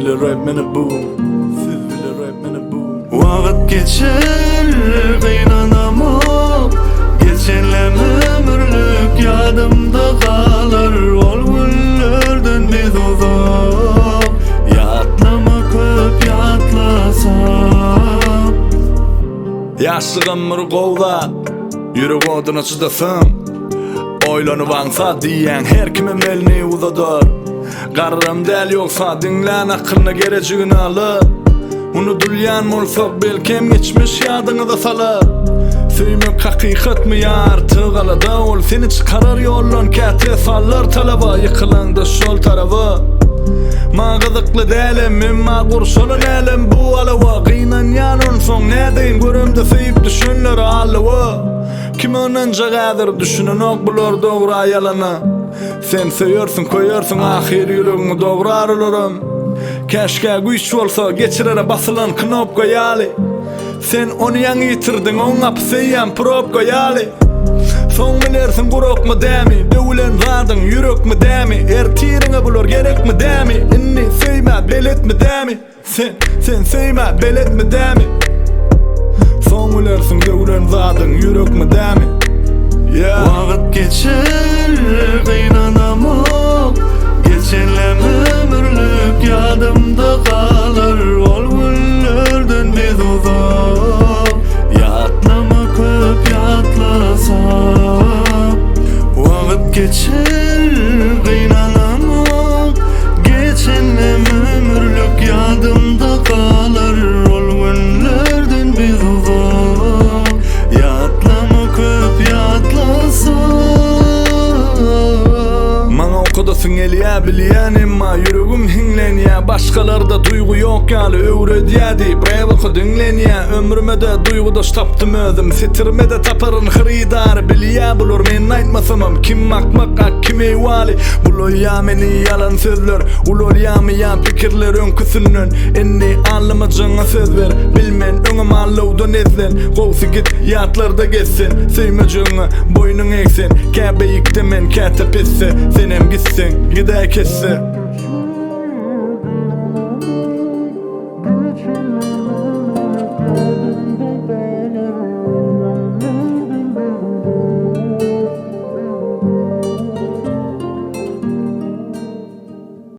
bile rap meni bu, siz bile rap meni bu. Vaqt geçer qiynanamam, geçenler ömürlük yadımda kalır. Ol günlerden biz uzak, yatlama köp yatlasam. Yaşlığım mırgovda, yürek oduna çıdasın. Oylanyp ansa diyen her kimin elini uzadır. Garrym del yoksa dinlän akylyna gerejigini alyp. Unutulýan bolsak belkem geçmiş yadyňyza salar. Söýmek hakykatmy ýartyg alada, ol seni çıkarar ýollan käte sallar talaba. Ýykylaňda şol taraba ma gyzykly dälem, men ma gurşulan elem bu alawa. Gynanýan onsoň nädeýin görümde süýüp düşünler alawa. Kim onunca gadir düşünen ok bular doğra yalana. Sen söýersiň koýersiň ahir ýüregiňi doğra aralaram. Keşke güýç bolsa geçirere basılan knopka ýaly. Sen onu ýaňy ýitirdiň, oňa pysyýan propka ýaly. Soň bilersiň gurakmy dämi, döwlen zadyň ýürekmi dämi. Ertiriňe bular gerekmi dämi, inni söýme beletmi dämi. Sen söýme beletmi dämi. Soň bilersiň döwlen zadyň ýürekmi dämi. Vaqt geçer qiynanamam, geçenler ömürlük yadımda kalır. Ol günlerden biz uzak, yatlama köp yatlasam. Vaqt geçer qiynanamam, geçenler ömürlük yadımda kalır. Ol günlerden biz uzak, yatlama köp yatlasam. Maňa okudasyň elýär bilýän emma ýüregim hiňlenýär. Başgalarda duygu ýok ýaly öwredýädi. Breva dinlenýär. Ömrümde duygudaş tapdym özüm. Sitirmede taparyn hyrydar bilýär bular men aýtmasamam. Kim makmak kim eýwali. Bulýar meni ýalan sözler. Ulolýarmy ýa pikirler öňküsünden. Enni anlamajaňa söz ber. Bilmen öňüm allawdan ezlen. Gowsy git ýatlarda geçsin. Söýmejeňi boýnuň eksen. Käbeyikde men käte pisse. Senem gitsen gide kesse.